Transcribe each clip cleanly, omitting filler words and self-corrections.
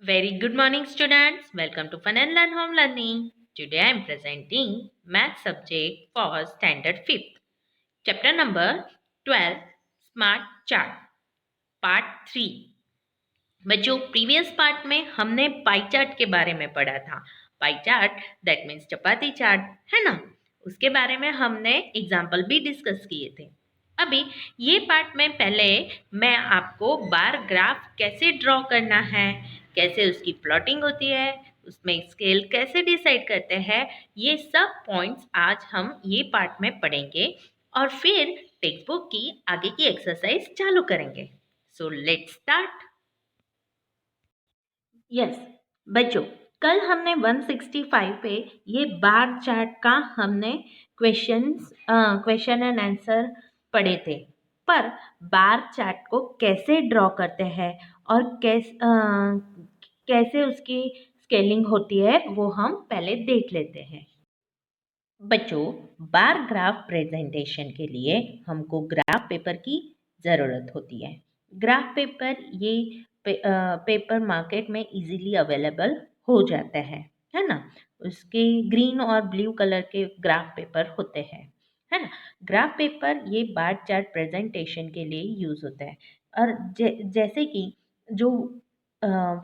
Very good morning, students. Welcome to Fun and Learn Home Learning. Today I am presenting Math subject for Standard 5th. Chapter number 12 Smart Chart Part 3. बच्चों previous part में हमने pie chart के बारे में पढ़ा था. Pie chart that means chapati chart है ना. उसके बारे में हमने एग्जाम्पल भी डिस्कस किए थे. अभी ये पार्ट में पहले मैं आपको बार ग्राफ कैसे ड्रॉ करना है, कैसे उसकी प्लॉटिंग होती है, उसमें स्केल कैसे डिसाइड करते हैं, ये सब पॉइंट्स आज हम ये पार्ट में पढ़ेंगे और फिर टेक्स्ट बुक की आगे की एक्सरसाइज चालू करेंगे. So let's start. यस बच्चों, कल हमने 165 पे ये बार चार्ट का हमने क्वेश्चन एंड आंसर पढ़े थे. पर बार चार्ट को कैसे ड्रॉ करते हैं और कैसे उसकी स्केलिंग होती है वो हम पहले देख लेते हैं. बच्चों, बार ग्राफ प्रेजेंटेशन के लिए हमको ग्राफ पेपर की ज़रूरत होती है. ग्राफ पेपर ये पेपर मार्केट में इजीली अवेलेबल हो जाता है ना. उसके ग्रीन और ब्लू कलर के ग्राफ पेपर होते हैं, है ना. ग्राफ पेपर ये बार चार्ट प्रेजेंटेशन के लिए यूज़ होता है. और जैसे कि जो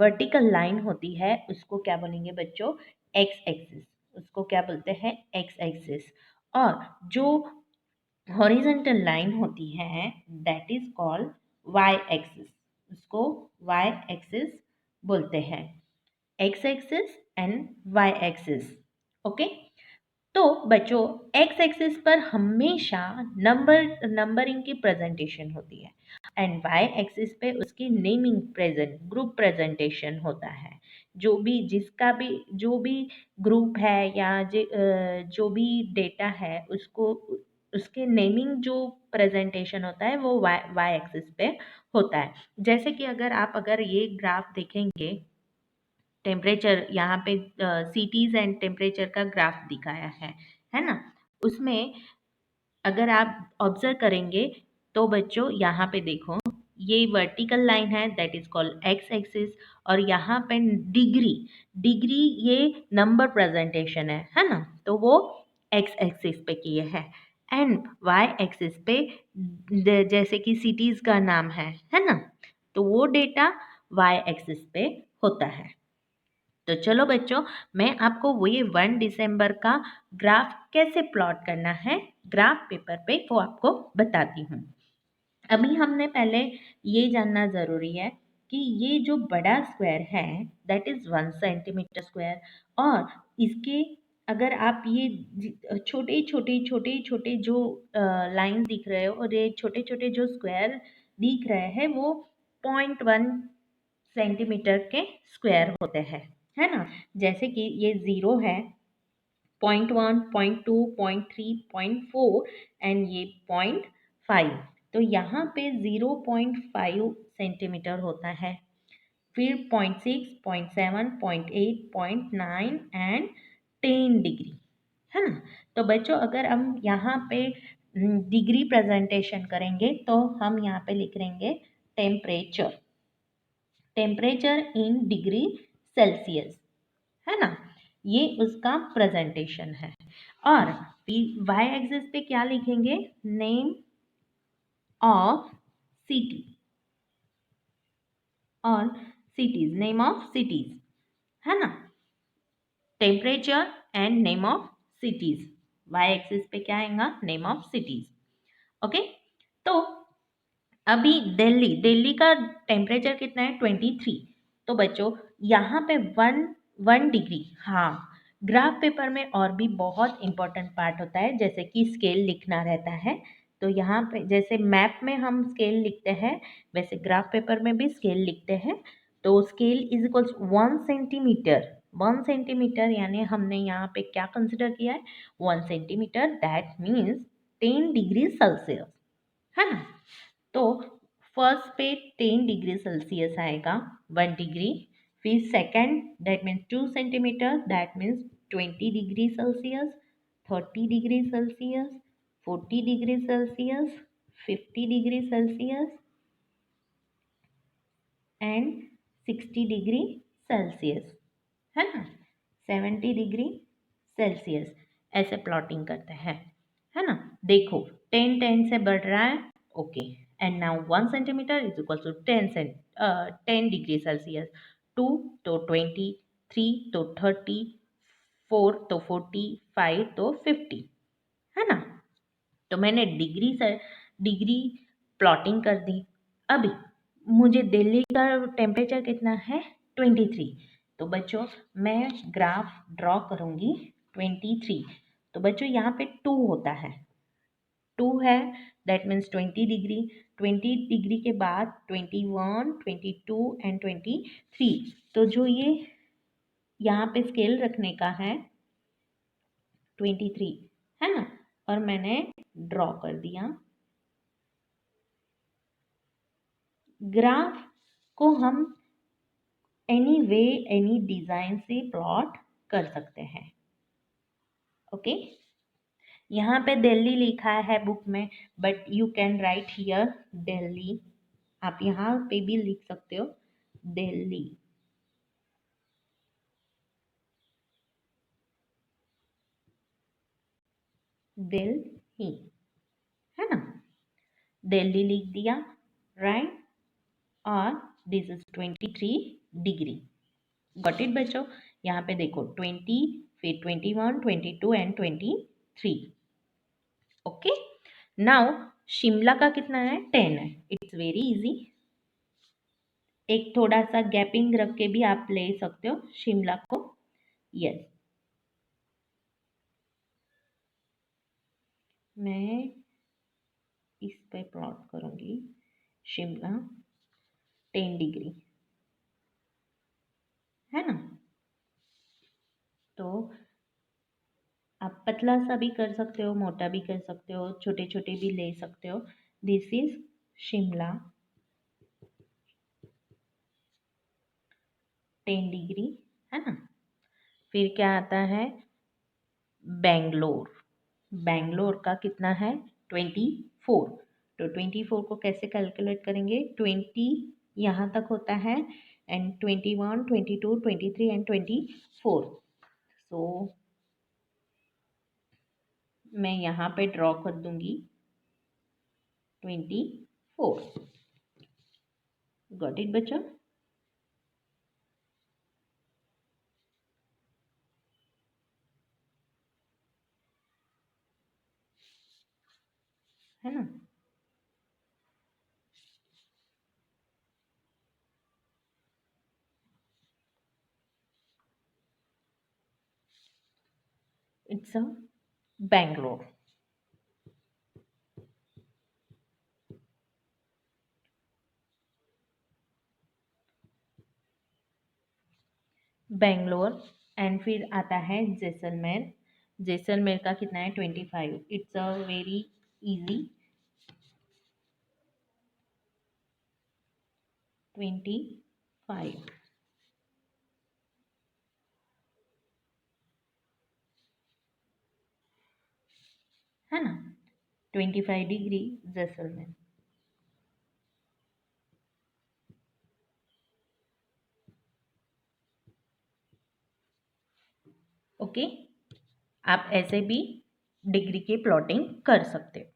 वर्टिकल लाइन होती है उसको क्या बोलेंगे बच्चों, एक्स एक्सिस. उसको क्या बोलते हैं, एक्स एक्सिस. और जो हॉरिजॉन्टल लाइन होती है that is called y axis. उसको वाई एक्सिस बोलते हैं. X axis and y axis. Okay. तो बच्चों, एक्स एक्सिस पर हमेशा नंबरिंग की प्रेजेंटेशन होती है एंड वाई एक्सिस पे उसकी नेमिंग ग्रुप प्रेजेंटेशन होता है. जो भी ग्रुप है या जो भी डेटा है उसको उसके नेमिंग जो प्रेजेंटेशन होता है वो वाई एक्सिस पे होता है. जैसे कि अगर ये ग्राफ देखेंगे, टेम्परेचर यहाँ पे सिटीज़ एंड टेम्परेचर का ग्राफ दिखाया है ना. उसमें अगर आप ऑब्जर्व करेंगे तो बच्चों यहाँ पे देखो, ये वर्टिकल लाइन है that is called x axis. और यहाँ पे डिग्री डिग्री ये नंबर प्रेजेंटेशन है ना. तो वो एक्स एक्सिस पे किए हैं. एंड वाई एक्सिस पे जैसे कि सिटीज़ का नाम है ना, तो वो डेटा वाई एक्सिस पे होता है. तो चलो बच्चों, मैं आपको वही 1 दिसंबर का ग्राफ कैसे प्लॉट करना है ग्राफ पेपर पे वो आपको बताती हूँ. अभी हमने पहले ये जानना ज़रूरी है कि ये जो बड़ा स्क्वायर है दैट इज़ 1 सेंटीमीटर स्क्वायर. और इसके अगर आप ये छोटे छोटे छोटे छोटे जो लाइन दिख रहे हो और ये छोटे छोटे जो स्क्वायर दिख रहे हैं वो 0.1 सेंटीमीटर के स्क्वायर होते हैं, है ना. जैसे कि ये 0 है, 0.1, 0.2, 0.3, 0.4 एंड ये 0.5. तो यहाँ पे 0.5 सेंटीमीटर होता है. फिर 0.6, 0.7, 0.8, 0.9 एंड 10 डिग्री, है ना. तो बच्चों अगर हम यहाँ पे डिग्री प्रेजेंटेशन करेंगे तो हम यहाँ पे लिख लेंगे टेम्परेचर इन डिग्री सेल्सियस, है ना. ये उसका प्रेजेंटेशन है. और वाई एक्सिस पे क्या लिखेंगे, नेम ऑफ सिटी और सिटीज, नेम ऑफ सिटीज, है ना. Temperature and name of cities. Y axis पे क्या आएगा, नेम ऑफ सिटीज. ओके. तो अभी दिल्ली का टेम्परेचर कितना है, 23. तो बच्चों यहाँ पे वन डिग्री, हाँ. ग्राफ पेपर में और भी बहुत इंपॉर्टेंट पार्ट होता है जैसे कि स्केल लिखना रहता है. तो यहाँ पे जैसे मैप में हम स्केल लिखते हैं वैसे ग्राफ पेपर में भी स्केल लिखते हैं. तो scale is equals 1 centimetre. 1 centimetre यानी हमने यहाँ पे क्या कंसिडर किया है, 1 centimetre. That means 10 degree Celsius, है ना. तो फर्स्ट पे 10 डिग्री सेल्सियस आएगा, 1 डिग्री. फिर second that means 2 centimetre, that means 20 degree Celsius, 30 degree Celsius, 40 degree Celsius, 50 degree Celsius and 60 degree Celsius, है ना, 70 डिग्री सेल्सियस, ऐसे प्लॉटिंग करते हैं, है ना। देखो 10 से बढ़ रहा है, okay, and now 1 centimetre is equal to 10 degree Celsius, 2 तो 20, 3 तो 30, 4 तो 40, 5 तो 50, है ना। तो मैंने डिग्री प्लॉटिंग कर दी। अभी मुझे दिल्ली का टेम्परेचर कितना है, 23। तो बच्चों मैं ग्राफ ड्रॉ करूँगी 23। तो बच्चों यहाँ पे 2 होता है, 2 है, दैट मीन्स 20 डिग्री। 20 डिग्री के बाद 21, 22 एंड 23। तो जो ये यहाँ पे स्केल रखने का है 23, है ना, और मैंने ड्रॉ कर दिया। ग्राफ को हम एनी वे एनी डिज़ाइन से प्लॉट कर सकते हैं, ओके। यहाँ पे दिल्ली लिखा है बुक में, but you can write here Delhi, आप यहाँ पे भी लिख सकते हो दिल्ली, दिल्ली, है ना, दिल्ली लिख दिया, राइट, और this is 23 degree. Got it बच्चों। यहाँ पे देखो 20, फिर 21, 22 एंड 23, ओके। नाउ शिमला का कितना है, 10 है, इट्स वेरी इजी। एक थोड़ा सा गैपिंग रख के भी आप ले सकते हो शिमला को, यस। मैं इस पे प्लॉट करूंगी शिमला 10 डिग्री, है ना। तो आप पतला सा भी कर सकते हो, मोटा भी कर सकते हो, छोटे छोटे भी ले सकते हो। दिस इज शिमला 10 डिग्री, है ना। फिर क्या आता है, बेंगलोर। बेंगलोर का कितना है, 24। तो 24 को कैसे कैलकुलेट करेंगे, 20 यहाँ तक होता है, एंड 21, 22, 23 एंड 24। सो मैं यहाँ पे ड्रॉ कर दूंगी 24। गॉट इट बच्चों। है ना। It's a Bangalore. Bangalore, and फिर आता है जैसलमेर। जैसलमेर का कितना है, 25। इट्स अ वेरी इजी, 25, है ना, 25 डिग्री जैसलमेर, ओके। आप ऐसे भी डिग्री की प्लॉटिंग कर सकते हो।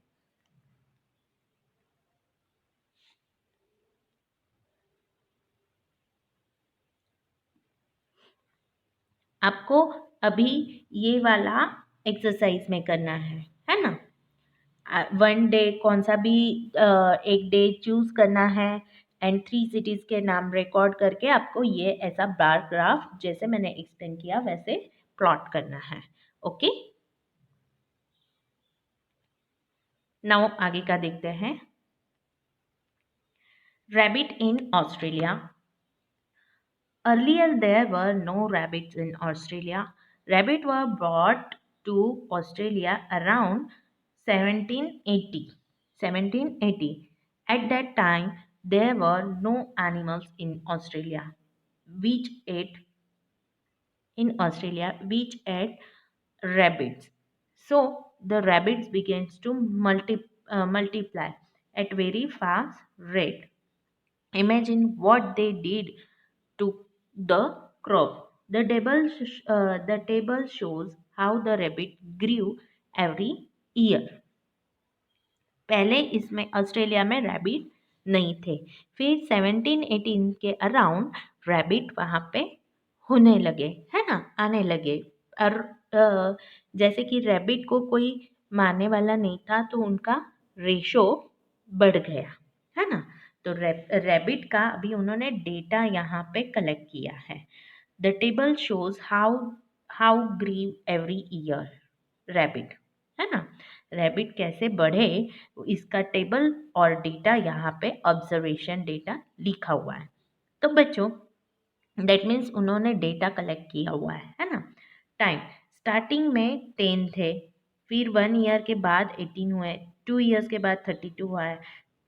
आपको अभी ये वाला एक्सरसाइज में करना है ना। 1 डे कौन सा भी एक डे चूज करना है, एंड 3 सिटीज के नाम रिकॉर्ड करके आपको ये ऐसा बार ग्राफ जैसे मैंने एक्सप्लेन किया वैसे प्लॉट करना है, ओके। नाउ आगे का देखते हैं। Rabbit in Australia. Earlier, there were no rabbits in Australia. Rabbits were brought to Australia around 1780. 1780. At that time, there were no animals in Australia which ate which ate rabbits. So the rabbits began to multiply at very fast rate. Imagine what they did to the crop. The table shows how the rabbit grew every year. पहले इसमें Australia में rabbit नहीं थे। फिर 1718 के around rabbit वहाँ पे होने लगे, है ना, आने लगे। और जैसे कि रैबिट को कोई मारने वाला नहीं था तो उनका रेशो बढ़ गया, है ना। तो रैबिट का अभी उन्होंने डेटा यहाँ पे कलेक्ट किया है। The table shows how grew every year rabbit, है ना। रैबिट कैसे बढ़े इसका टेबल और डेटा यहाँ पे ऑब्जर्वेशन डेटा लिखा हुआ है। तो बच्चों दैट मीन्स उन्होंने डेटा कलेक्ट किया हुआ है ना। टाइम स्टार्टिंग में 10 थे, फिर 1 ईयर के बाद 18 हुए, 2 ईयर्स के बाद 32 हुआ है,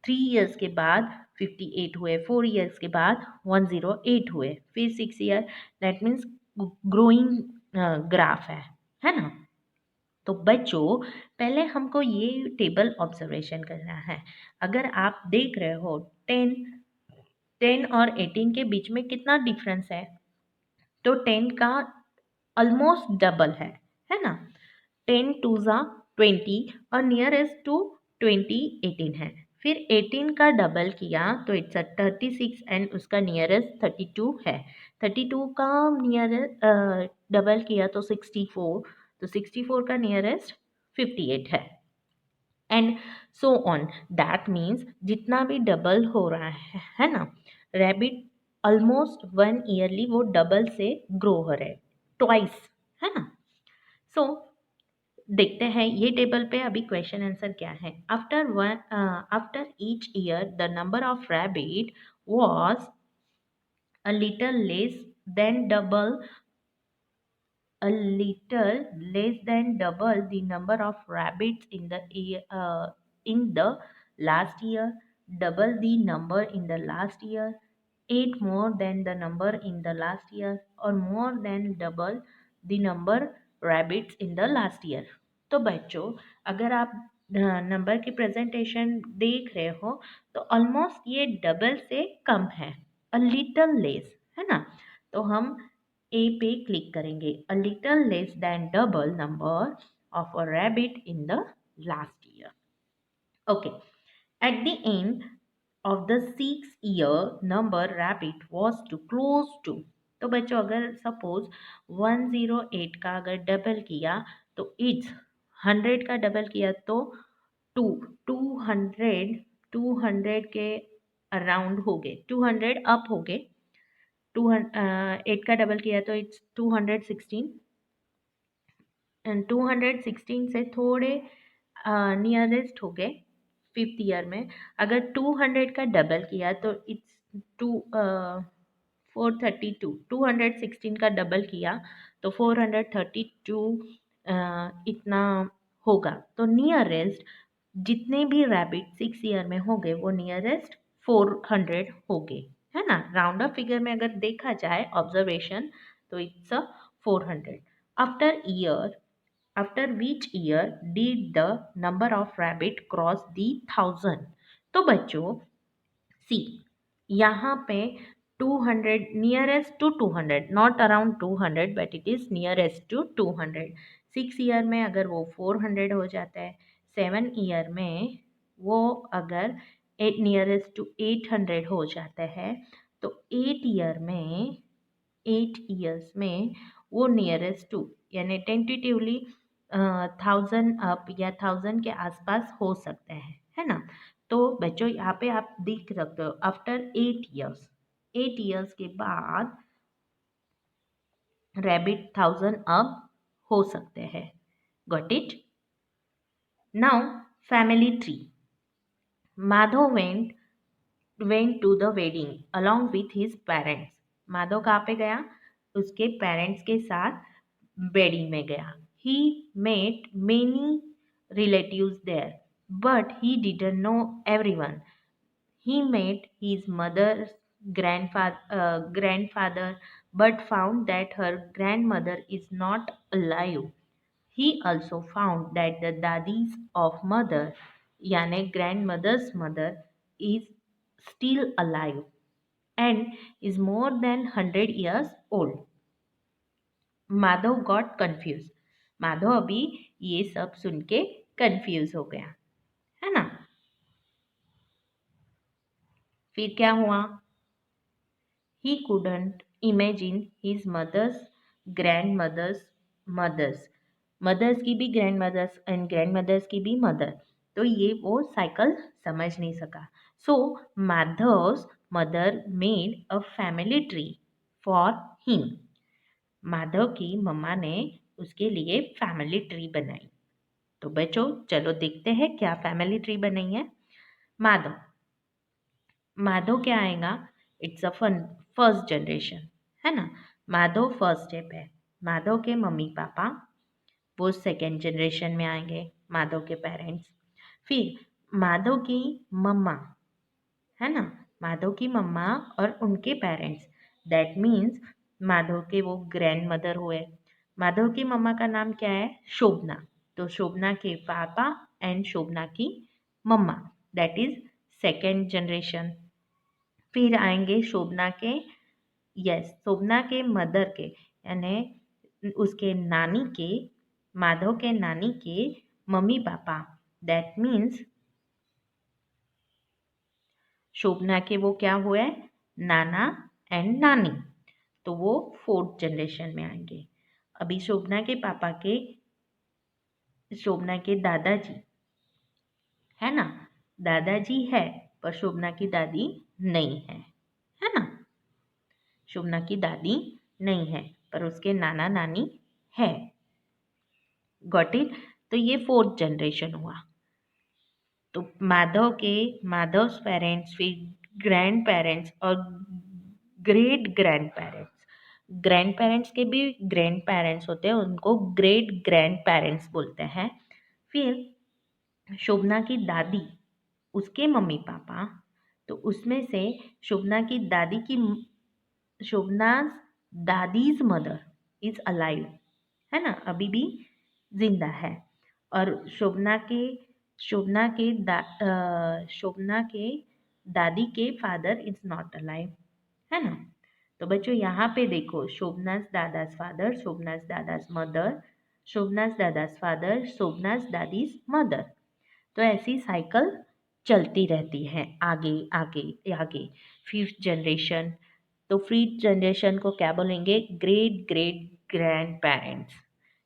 3 ईयर्स के बाद 58 हुए, 4 ईयर्स के बाद 108 हुए, फिर 6 year. That means growing graph है ना। तो बच्चों पहले हमको ये टेबल ऑब्जर्वेशन करना है। अगर आप देख रहे हो 10 और 18 के बीच में कितना डिफरेंस है, तो 10 का ऑलमोस्ट डबल है ना। 10 टू ज़ा 20 और नियरेस्ट टू 20 18 है। फिर 18 का डबल किया तो इट्स 36 एंड उसका नियरेस्ट 32 है। 32 का नियरेस्ट डबल किया तो 64, तो 64 का नियरेस्ट 58 है। And so on. That means जितना भी डबल हो रहा है ना, रैबिट ऑलमोस्ट 1 ईयरली वो डबल से ग्रो हो रहे, ट्वाइस, है ना। सो देखते हैं ये टेबल पे अभी क्वेश्चन आंसर क्या है। After each year the number of rabbit was a little less than double a little less than double the number of rabbits in the last year, double the number in the last year, eight more than the number in the last year, or more than double the number rabbits in the last year। तो बच्चों अगर आप number की presentation देख रहे हो तो almost ये डबल से कम है, अ लिटल लेस, है ना। तो हम ए पे क्लिक करेंगे, a little less than double number of a rabbit in the last year. Okay, at the end of the 6 year number rabbit was to close to। तो बच्चों अगर सपोज 108 का अगर डबल किया तो इट्स 100 का डबल किया तो 2 200 200 के अराउंड हो गए, 200 अप हो गए। 8 का डबल किया तो इट्स 216 एंड 216 से थोड़े नियरेस्ट हो गए 5th ईयर में। अगर 200 का डबल किया तो इट्स 432, 216 का डबल किया तो 432 इतना होगा। तो नियरेस्ट जितने भी रैबिट 6 ईयर में हो गए वो नियरेस्ट 400 हो गए, है ना। राउंड अप फिगर में अगर देखा जाए ऑब्जर्वेशन तो it's 400। After year after which year did the number of rabbit cross the 1000। तो बच्चों सी यहाँ पे 200 nearest to 200, not around 200 but it is nearest to 200। 6 year में अगर वो 400 हो जाता है, 7 ईयर में वो अगर नियरेस्ट टू 800 हो जाता है, तो 8 ईयर्स में वो नियरेस्ट टू यानी टेंटेटिवली 1000 अप या 1000 के आसपास हो सकते हैं, है ना। तो बच्चों यहाँ पे आप देख सकते हो आफ्टर 8 ईयर्स के बाद रैबिट 1000 अप हो सकते हैं। Got it. Now family tree. Madhav went to the wedding along with his parents. Madhav कहाँ पे गया? उसके पेरेंट्स के साथ वेडिंग में गया। He met many relatives there, but he didn't know everyone. He met his mother's grandfather, but found that her grandmother is not alive. He also found that the daddies of mother, यानी grandmother's mother, is still alive. and is more than 100 years old. Madhav got confuse. Madhav अभी ये सब सुन के confuse हो गया, है ना। फिर क्या हुआ? He couldn't imagine his mother's grandmother's mothers, mothers की भी grandmothers and grandmothers की भी मदर, तो ये वो साइकिल समझ नहीं सका। So Madhav's mother made a family tree for him. Madhav की मम्मा ने उसके लिए फैमिली ट्री बनाई। तो बच्चों चलो देखते हैं क्या फैमिली ट्री बनाई है। माधव माधव क्या आएगा? इट्स अ फर्स्ट जनरेशन, है ना। माधव फर्स्ट स्टेप है। माधव के मम्मी पापा वो सेकेंड जनरेशन में आएंगे, माधव के पेरेंट्स। फिर माधव की मम्मा, है ना, माधव की मम्मा और उनके पेरेंट्स, दैट मीन्स माधव के वो ग्रैंड मदर हुए। माधव की मम्मा का नाम क्या है? शोभना। तो शोभना के पापा एंड शोभना की मम्मा, दैट इज सेकेंड जनरेशन। फिर आएंगे शोभना के, यस, शोभना के मदर के, यानी उसके नानी के, माधव के नानी के मम्मी पापा, दैट मीन्स शोभना के वो क्या हुए? नाना एंड नानी। तो वो फोर्थ जनरेशन में आएंगे। अभी शोभना के पापा के, शोभना के दादाजी, है ना, दादाजी है पर शोभना की दादी नहीं है ना। शोभना की दादी नहीं है पर उसके नाना नानी है। Got it? तो ये फोर्थ जनरेशन हुआ। तो माधव पेरेंट्स, फिर ग्रैंड पेरेंट्स और great grand parents. Grand parents के भी ग्रैंड पेरेंट्स होते हैं, उनको ग्रेट ग्रैंड पेरेंट्स बोलते हैं। फिर शोभना की दादी, उसके मम्मी पापा, तो उसमें से शोभना की दादी की, शोभना दादीज मदर इज अलाइव, है ना, अभी भी जिंदा है। और शोभना के दादी के फादर इज नॉट अलाइव, है ना। तो बच्चों यहाँ पे देखो, शोभनाज Dada's father, शोभनाज Dada's mother, शोभनाज Dada's father, शोभनाज दादीज मदर। तो ऐसी साइकिल चलती रहती है आगे आगे आगे। फिफ्थ जनरेशन, तो फिफ्थ जनरेशन को क्या बोलेंगे? ग्रेट ग्रेट ग्रैंड पेरेंट्स,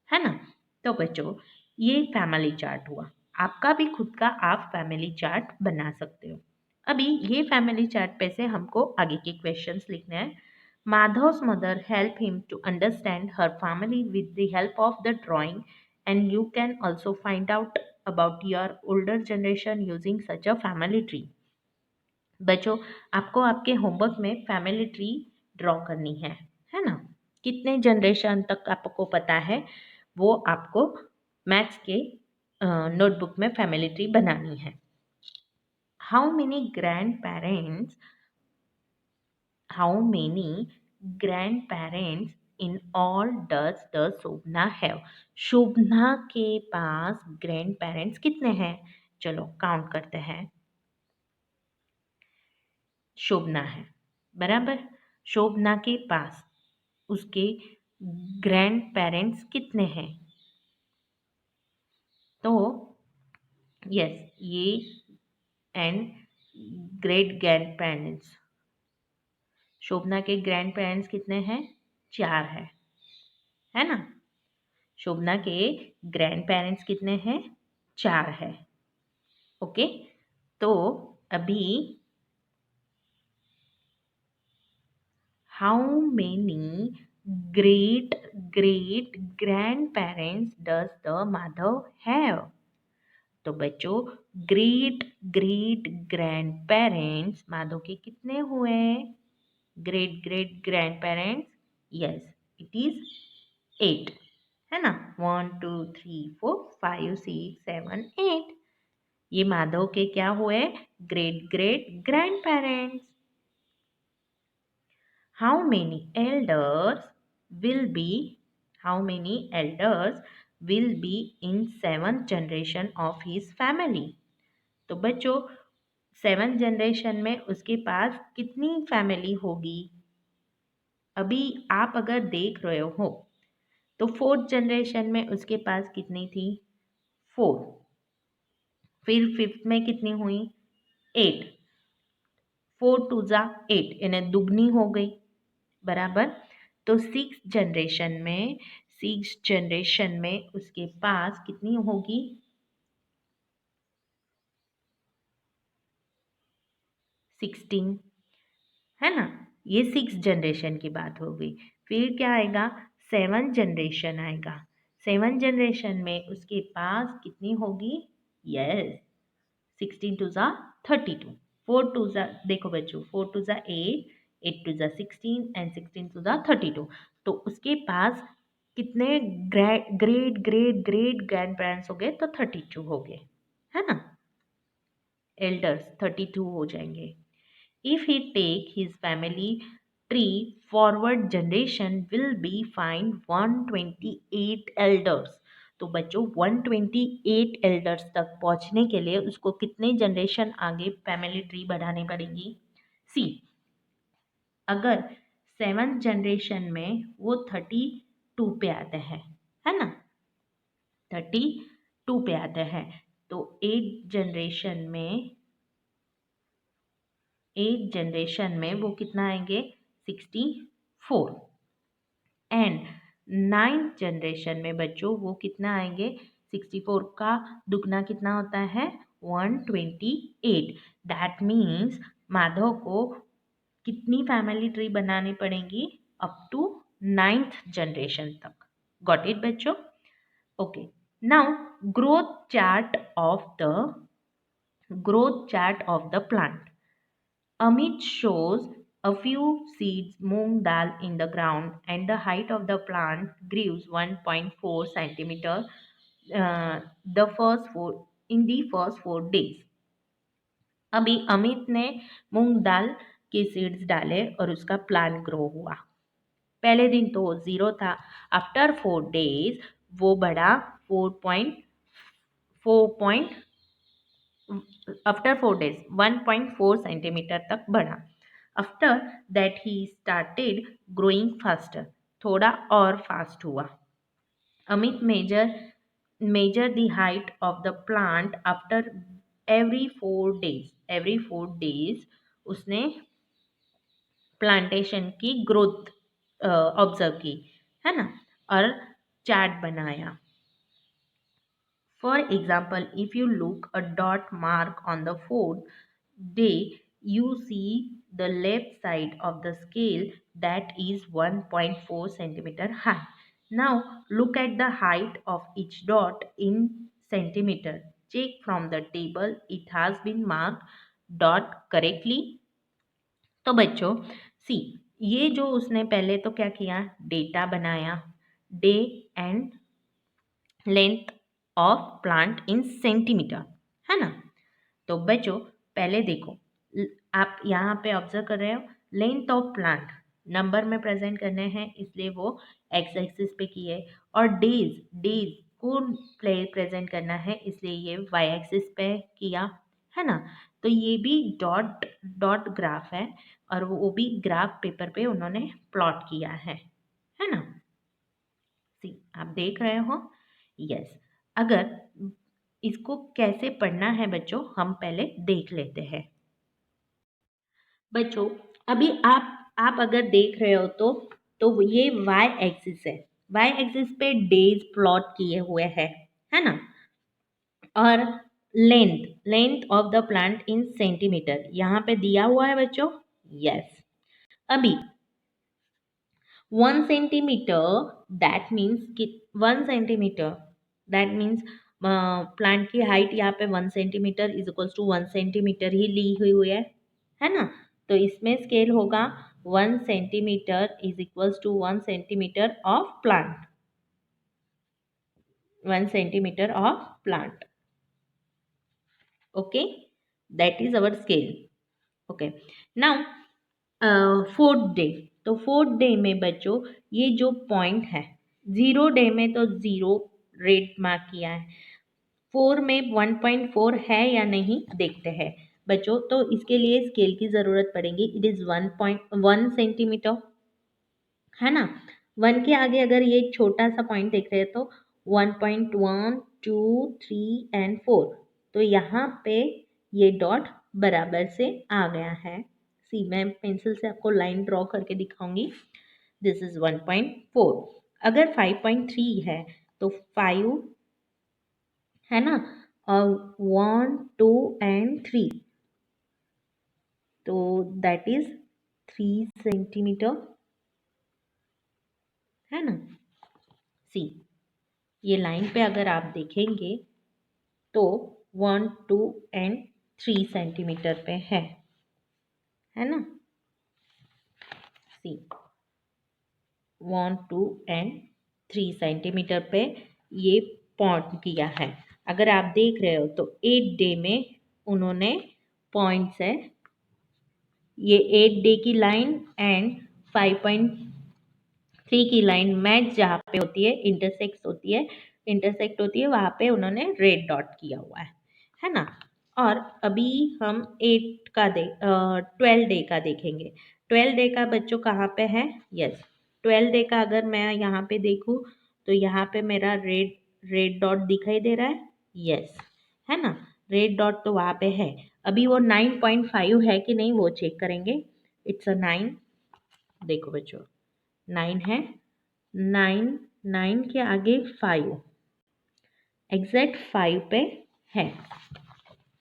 है ना। तो बच्चों ये फैमिली चार्ट हुआ। आपका भी खुद का आप फैमिली चार्ट बना सकते हो। अभी ये फैमिली चार्ट पे से हमको आगे के क्वेश्चंस लिखने हैं। Madhav's mother helped him to understand her family with the help of the drawing, and you can also find out about your older generation using such a family tree. बच्चों आपको आपके होमवर्क में family tree draw करनी है ना। कितने generation तक आपको पता है वो आपको मैथ्स के नोटबुक में फैमिली ट्री बनानी है। How many grand parents, how many grand parents in all does the Shobhana have? Shobhana के पास ग्रैंड पेरेंट्स कितने हैं? चलो काउंट करते हैं। शोभना है, बराबर। शोभना के पास उसके ग्रैंड पेरेंट्स कितने हैं? तो यस, ये एंड ग्रेट ग्रैंड पेरेंट्स, शोभना के ग्रैंड पेरेंट्स कितने हैं? 4 है ना। शोभना के ग्रैंड पेरेंट्स कितने हैं? 4 है। ओके, तो अभी how many great great grand parents does the Madhav have? तो बच्चों great great grand parents Madhav के कितने हुए? Great great grand parents, yes, it is 8, है ना। 1 2 3 4 5 6 7 8, ये माधव के क्या हुए? Great great grand parents. How many elders will be, how many elders will be in 7th generation of his family? तो बच्चों 7 जनरेशन में उसके पास कितनी फैमिली होगी? अभी आप अगर देख रहे हो तो 4th जनरेशन में उसके पास कितनी थी? 4। फिर 5th में कितनी हुई? 8। 4 टू जा 8 यानी दुगनी हो गई, बराबर। तो 6 जनरेशन में उसके पास कितनी होगी? 16, है ना। ये 6 जनरेशन की बात हो गई। फिर क्या आएगा? 7 जनरेशन आएगा। 7 जनरेशन में उसके पास कितनी होगी? यस, 16 टू ज़ा 32। 4 टू ज़ा, देखो बच्चों, 4 टू ज़ा 8, 8 टू ज़ा 16 एंड 16 टू ज़ा 32। तो उसके पास कितने great great great great grand parents हो गए? तो 32 हो गए, है ना। एल्डर्स 32 हो जाएंगे। If he take his family tree forward, generation will be find 128 elders। तो बच्चों 128 एल्डर्स तक पहुंचने के लिए उसको कितने जनरेशन आगे फैमिली ट्री बढ़ानी पड़ेगी? सी, अगर 7 जनरेशन में वो 32 पे आते हैं, है ना, 32 पे आते हैं, तो 8 जनरेशन में वो कितना आएंगे? 64। एंड 9th जनरेशन में बच्चों वो कितना आएंगे? 64 का दुगना कितना होता है? 128। दैट मीन्स माधव को कितनी फैमिली ट्री बनानी पड़ेगी? अप टू 9th जनरेशन तक। गॉट इट बच्चों? Okay, now growth chart of the plant. Amit shows a few seeds moong dal in the ground and the height of the plant grows 1.4 centimeter in the first 4 days. अभी अमित ने मूंग दाल के seeds डाले और उसका plant grow हुआ। पहले दिन तो 0 था। आफ्टर 4 days वो बढ़ा 1.4 सेंटीमीटर तक बढ़ा। After that he started growing faster, थोड़ा और फास्ट हुआ। Amit measure the height of the plant after every 4 days उसने प्लांटेशन की ग्रोथ ऑब्जर्व की, है ना, और चार्ट बनाया। For example, if you look a dot mark on the 4th day, you see the left side of the scale that is 1.4 centimeter high. Now look at the height of each dot in centimeter. Check from the table it has been marked dot correctly. तो बच्चों सी, ये जो उसने पहले तो क्या किया? Data बनाया, day and length of plant in centimetre, है ना। तो बच्चों पहले देखो, आप यहाँ पे ऑब्जर्व कर रहे हो, लेंथ ऑफ प्लांट नंबर में प्रेजेंट करने हैं इसलिए वो एक्स एक्सिस पे किए, और डेज को प्रेजेंट करना है इसलिए ये वाई एक्सिस पे किया, है ना। तो ये भी डॉट ग्राफ है और वो भी ग्राफ पेपर पे उन्होंने प्लॉट किया है ना। सी, आप देख रहे हो? यस। अगर इसको कैसे पढ़ना है बच्चों, हम पहले देख लेते हैं। बच्चों अभी आप अगर देख रहे हो तो ये वाई एक्सिस है, वाई एक्सिस पे डेज प्लॉट किए हुए हैं, है ना, और length of the plant in centimetre यहाँ पे दिया हुआ है बच्चों। यस। अभी 1 centimetre that means 1 centimetre that means plant की हाइट यहाँ पे 1 centimetre is equals to 1 centimetre ही ली हुई है ना। तो इसमें स्केल होगा 1 centimetre is equals to 1 centimetre of plant, 1 centimetre of plant. Okay, that is our scale. Okay, now 4th day, तो 4th डे में बच्चों ये जो पॉइंट है, 0 डे में तो 0 रेड मार्क किया है, 4 में 1.4 है या नहीं देखते हैं बच्चों, तो इसके लिए स्केल की ज़रूरत पड़ेगी। इट इज़ 1.1 सेंटीमीटर, है ना। 1 के आगे अगर ये छोटा सा पॉइंट देख रहे हैं तो 1.1, 2, 3 एंड 4, तो यहाँ पे ये डॉट बराबर से आ गया है। सी, मैं पेंसिल से आपको लाइन ड्रॉ करके दिखाऊंगी। This is 1.4। अगर 5.3 है तो 5, है ना, और 1, 2 एंड 3, तो दैट इज 3 सेंटीमीटर, है ना। सी, ये लाइन पे अगर आप देखेंगे तो 1, 2 एंड 3 सेंटीमीटर पे है ना। सी, 1, 2 एंड 3 सेंटीमीटर पे ये पॉइंट किया है। अगर आप देख रहे हो तो 8 डे में उन्होंने पॉइंट्स है, ये 8 डे की लाइन एंड 5.3 की लाइन मैच जहाँ पे होती है, इंटरसेक्ट होती है वहाँ पे उन्होंने रेड डॉट किया हुआ है ना। और अभी हम 12 डे का देखेंगे। 12 डे का बच्चों कहाँ पे है? यस, 12 डे का अगर मैं यहाँ पे देखूँ तो यहाँ पे मेरा रेड डॉट दिखाई दे रहा है। यस, है ना, रेड डॉट तो वहाँ पे है। अभी वो 9.5 है कि नहीं वो चेक करेंगे। इट्स अ 9, देखो बच्चों 9 है। 9 के आगे 5, एग्जैक्ट 5 पे है।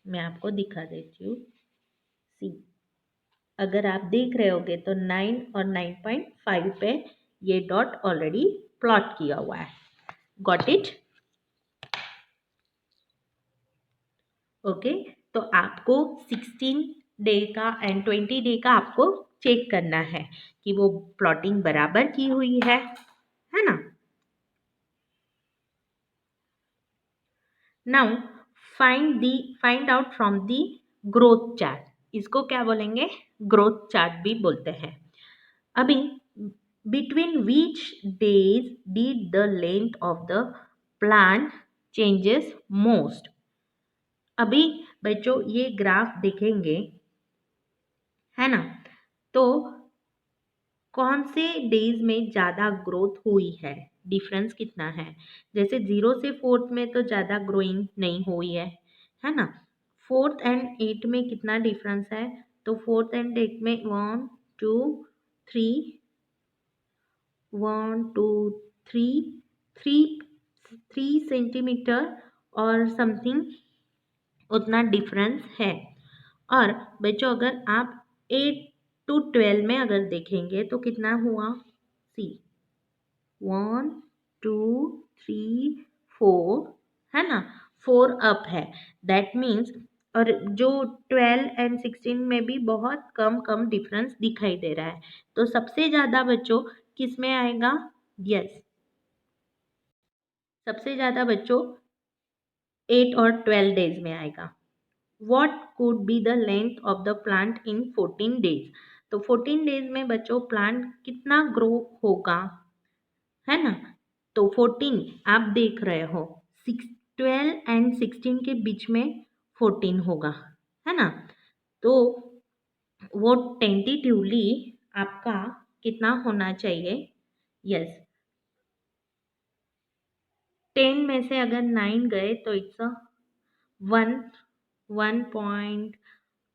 मैं आपको दिखा देती हूँ। सी, अगर आप देख रहे होगे तो 9 और 9.5 पे ये डॉट ऑलरेडी प्लॉट किया हुआ है। Got it? ओके, तो आपको 16 डे का एंड 20 डे का आपको चेक करना है कि वो प्लॉटिंग बराबर की हुई है ना। Now find out from the growth chart. इसको क्या बोलेंगे? ग्रोथ चार्ट भी बोलते हैं। अभी between which days did the length of the plant changes most. अभी बच्चों ये ग्राफ देखेंगे, है ना, तो कौन से डेज में ज़्यादा ग्रोथ हुई है, डिफरेंस कितना है। जैसे 0 से 4th में तो ज़्यादा ग्रोइंग नहीं हुई है ना। 4th एंड 8 में कितना डिफरेंस है? तो 4th एंड 8 में 1, 2, 3, 1, 2, 3 सेंटीमीटर और समथिंग उतना डिफरेंस है। और बच्चों अगर आप 8 to 12 में अगर देखेंगे तो कितना हुआ? सी, 1, 2, 3, 4, है ना, 4 अप है। दैट मीन्स, और जो 12 एंड 16 में भी बहुत कम डिफरेंस दिखाई दे रहा है। तो सबसे ज़्यादा बच्चों किस में आएगा? यस, सबसे ज़्यादा बच्चों 8 और 12 डेज में आएगा। What could be the length of the plant in 14 days? तो 14 डेज में बच्चों प्लांट कितना ग्रो होगा, है ना। तो 14 आप देख रहे हो, 12 एंड 16 के बीच में 14 होगा, है ना। तो वो टेंटेटिवली आपका कितना होना चाहिए? यस, 10 में से अगर 9 गए तो इट्स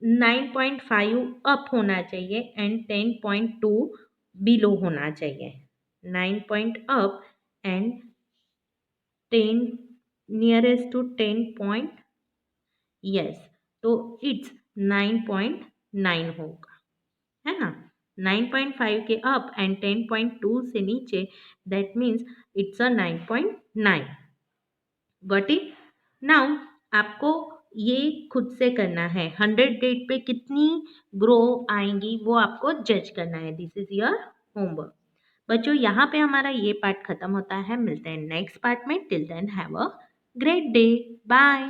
9.5 अप होना चाहिए एंड 10.2 बिलो होना चाहिए। 9 point up and 10 nearest to 10 point, yes, तो इट्स 9.9 होगा, है ना। 9.5 के अप एंड 10.2 से नीचे, that means it's a 9.9। Got it? Now आपको ये खुद से करना है। 100 डेट पे कितनी ग्रो आएंगी वो आपको जज करना है। This is your homework. बच्चों यहाँ पे हमारा ये पार्ट खत्म होता है। मिलते हैं नेक्स्ट पार्ट में। Till then have a great day. Bye.